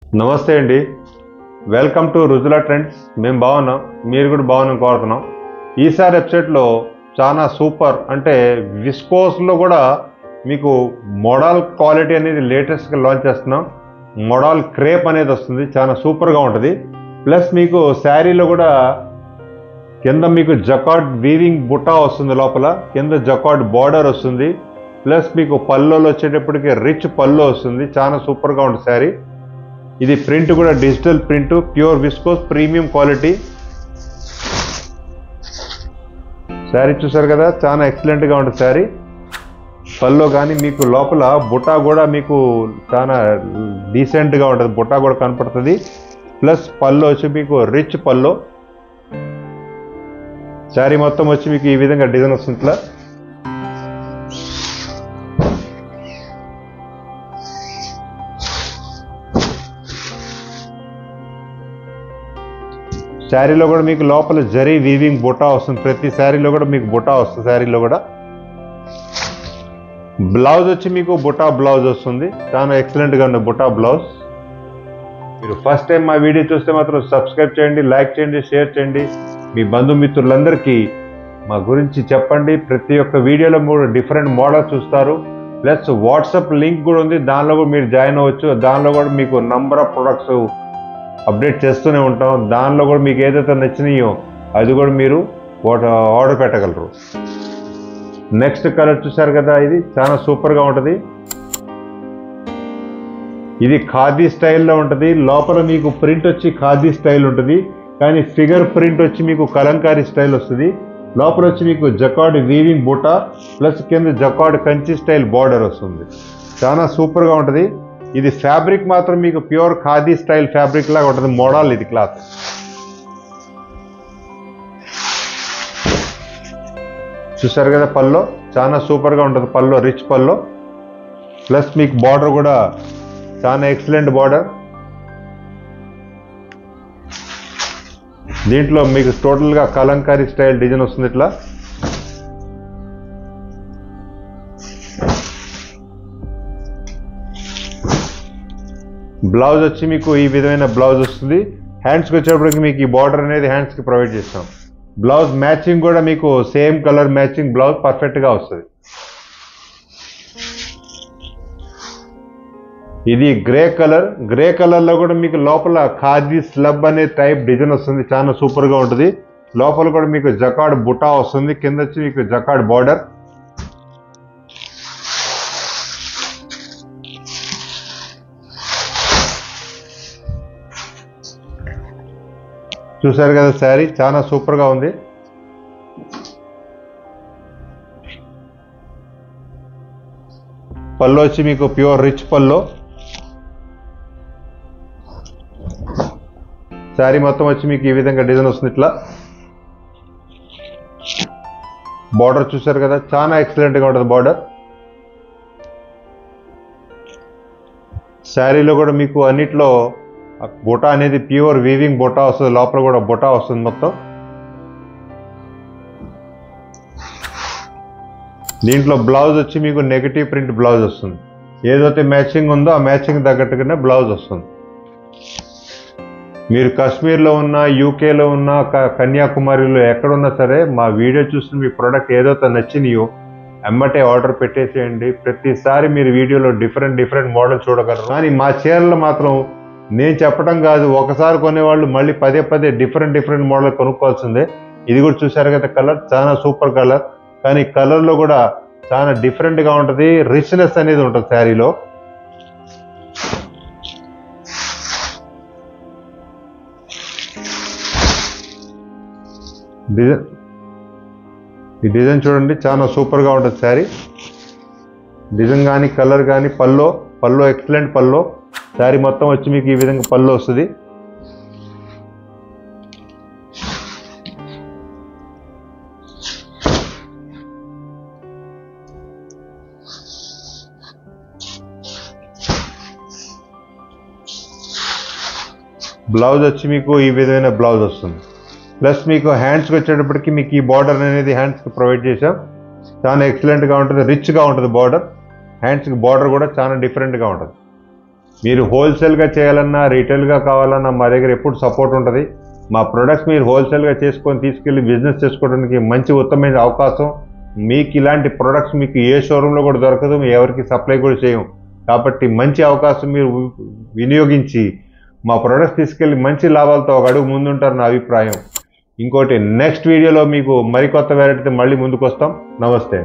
నమస్తే అండి. Welcome to Rujula trends. మేము బాగున్నాం, మీరు కూడా బాగున్నాం కోరుతున్నాం. ఈసారి వెబ్సైట్లో చాలా సూపర్ అంటే విస్కోస్లో కూడా మీకు మోడల్ క్వాలిటీ అనేది లేటెస్ట్గా లాంచ్ చేస్తున్నాం. మోడల్ క్రేప్ అనేది వస్తుంది, చాలా సూపర్గా ఉంటుంది. ప్లస్ మీకు శారీలో కూడా కింద మీకు జకార్డ్ వీవింగ్ బుట్టా వస్తుంది, లోపల కింద జకార్డ్ బార్డర్ వస్తుంది. ప్లస్ మీకు పల్లోలో వచ్చేటప్పటికి రిచ్ పల్లో వస్తుంది, చాలా సూపర్గా ఉంటుంది శారీ. ఇది ప్రింట్ కూడా digital print, pure viscose premium quality sari. చూసారు కదా, చాలా ఎక్సలెంట్గా ఉంటుంది శారీ. పల్లో కానీ మీకు లోపల బుట్టా కూడా మీకు చాలా డీసెంట్గా ఉంటుంది, బుట్టా కూడా కనపడుతుంది. ప్లస్ పల్లో వచ్చి మీకు రిచ్ పల్లో. శారీ మొత్తం వచ్చి మీకు ఈ విధంగా డిజైన్ వస్తుంది. ఇట్లా శారీలో కూడా మీకు లోపల జరీ వీవింగ్ బుట్టా వస్తుంది, ప్రతి శారీలో కూడా మీకు బుట్టా వస్తుంది. శారీలో కూడా బ్లౌజ్ వచ్చి మీకు బుట్టా బ్లౌజ్ వస్తుంది, చాలా ఎక్సలెంట్గా ఉంది బుట్టా బ్లౌజ్. మీరు ఫస్ట్ టైం మా వీడియో చూస్తే మాత్రం సబ్స్క్రైబ్ చేయండి, లైక్ చేయండి, షేర్ చేయండి. మీ బంధుమిత్రులందరికీ మా గురించి చెప్పండి. ప్రతి ఒక్క వీడియోలో కూడా డిఫరెంట్ మోడల్ చూస్తారు. ప్లస్ వాట్సాప్ లింక్ కూడా ఉంది, దానిలో కూడా మీరు జాయిన్ అవ్వచ్చు. దానిలో కూడా మీకు నంబర్ ఆఫ్ ప్రొడక్ట్స్ అప్డేట్ చేస్తూనే ఉంటాం. దానిలో కూడా మీకు ఏదైతే నచ్చినాయో అది కూడా మీరు ఆర్డర్ పెట్టగలరు. నెక్స్ట్ కలర్ చూసారు కదా, ఇది చాలా సూపర్గా ఉంటుంది. ఇది ఖాదీ స్టైల్లో ఉంటుంది. లోపల మీకు ప్రింట్ వచ్చి ఖాదీ స్టైల్ ఉంటుంది, కానీ ఫిగర్ ప్రింట్ వచ్చి మీకు కలంకారీ స్టైల్ వస్తుంది. లోపల వచ్చి మీకు జకార్డ్ వీవింగ్ బూటా ప్లస్ కింద జకార్డ్ కంచి స్టైల్ బార్డర్ వస్తుంది, చాలా సూపర్గా ఉంటుంది. ఇది ఫ్యాబ్రిక్ మాత్రం మీకు ప్యూర్ ఖాదీ స్టైల్ ఫ్యాబ్రిక్ లాగా ఉంటుంది మోడల్. ఇది క్లాత్ చూసారు కదా, పల్లో చాలా సూపర్గా ఉంటుంది. పల్లో రిచ్ పల్లో, ప్లస్ మీకు బార్డర్ కూడా చాలా ఎక్సలెంట్ బార్డర్. దీంట్లో మీకు టోటల్గా కలంకారీ స్టైల్ డిజైన్ వస్తుంది. ఇట్లా బ్లౌజ్ వచ్చి మీకు ఈ విధమైన బ్లౌజ్ వస్తుంది. హ్యాండ్స్కి వచ్చేటప్పటికి మీకు ఈ బార్డర్ అనేది హ్యాండ్స్కి ప్రొవైడ్ చేస్తాం. బ్లౌజ్ మ్యాచింగ్ కూడా మీకు సేమ్ కలర్ మ్యాచింగ్ బ్లౌజ్ పర్ఫెక్ట్గా వస్తుంది. ఇది గ్రే కలర్. గ్రే కలర్లో కూడా మీకు లోపల ఖాదీ స్లబ్ అనే టైప్ డిజైన్ వస్తుంది, చాలా సూపర్గా ఉంటుంది. లోపల కూడా మీకు జకార్డ్ బుటా వస్తుంది, కింద వచ్చి మీకు జకార్డ్ బార్డర్. చూసారు కదా, శారీ చాలా సూపర్గా ఉంది. పల్లో వచ్చి మీకు ప్యూర్ రిచ్ పల్లో. శారీ మొత్తం వచ్చి మీకు ఈ విధంగా డిజైన్ వస్తుంది. ఇట్లా బార్డర్ చూసారు కదా, చాలా ఎక్సలెంట్గా ఉంటుంది బార్డర్. శారీలో కూడా మీకు అన్నిట్లో బుటా అనేది ప్యూర్ వీవింగ్ బుటా వస్తుంది, లోపల కూడా బుటా వస్తుంది మొత్తం. దీంట్లో బ్లౌజ్ వచ్చి మీకు నెగటివ్ ప్రింట్ బ్లౌజ్ వస్తుంది. ఏదైతే మ్యాచింగ్ ఉందో ఆ మ్యాచింగ్ తగ్గట్టుగానే బ్లౌజ్ వస్తుంది. మీరు కాశ్మీర్లో ఉన్న, యూకేలో ఉన్న, కన్యాకుమారిలో ఎక్కడున్నా సరే మా వీడియో చూసి మీ ప్రోడక్ట్ ఏదైతే నచ్చినాయో ఎమ్మటే ఆర్డర్ పెట్టేసేయండి. ప్రతిసారి మీరు వీడియోలో డిఫరెంట్ మోడల్ చూడగలరు. కానీ మా చీరలు మాత్రం నేను చెప్పడం కాదు, ఒకసారి కొనేవాళ్ళు మళ్ళీ పదే డిఫరెంట్ మోడల్ కొనుక్కోవాల్సిందే. ఇది కూడా చూసారు కదా, కలర్ చాలా సూపర్ కలర్, కానీ కలర్లో కూడా చాలా డిఫరెంట్గా ఉంటుంది. రిచ్నెస్ అనేది ఉంటుంది శారీలో. ఈ డిజైన్ చూడండి, చాలా సూపర్గా ఉంటుంది శారీ. డిజైన్ కానీ కలర్ కానీ పల్లో ఎక్సలెంట్ పల్లో. శారీ మొత్తం వచ్చి మీకు ఈ విధంగా పళ్ళు వస్తుంది. బ్లౌజ్ వచ్చి మీకు ఈ విధమైన బ్లౌజ్ వస్తుంది. ప్లస్ మీకు హ్యాండ్స్కి వచ్చేటప్పటికి మీకు ఈ బార్డర్ అనేది హ్యాండ్స్కి ప్రొవైడ్ చేసాం. చాలా ఎక్సలెంట్గా ఉంటుంది, రిచ్గా ఉంటుంది బార్డర్. హ్యాండ్స్కి బార్డర్ కూడా చాలా డిఫరెంట్గా ఉంటుంది. మీరు హోల్సేల్గా చేయాలన్నా రీటైల్గా కావాలన్నా మా దగ్గర ఎప్పుడు సపోర్ట్ ఉంటుంది. మా ప్రొడక్ట్స్ మీరు హోల్సేల్గా చేసుకొని తీసుకెళ్ళి బిజినెస్ చేసుకోవడానికి మంచి ఉత్తమమైన అవకాశం. మీకు ఇలాంటి ప్రొడక్ట్స్ మీకు ఏ షోరూంలో కూడా దొరకదు, ఎవరికి సప్లై కూడా చేయం. కాబట్టి మంచి అవకాశం మీరు వినియోగించి మా ప్రొడక్ట్స్ తీసుకెళ్ళి మంచి లాభాలతో ఒక అడుగు ముందుంటారు నా అభిప్రాయం. ఇంకోటి నెక్స్ట్ వీడియోలో మీకు మరికొత్త వెరైటీతో మళ్ళీ ముందుకు వస్తాం. నమస్తే.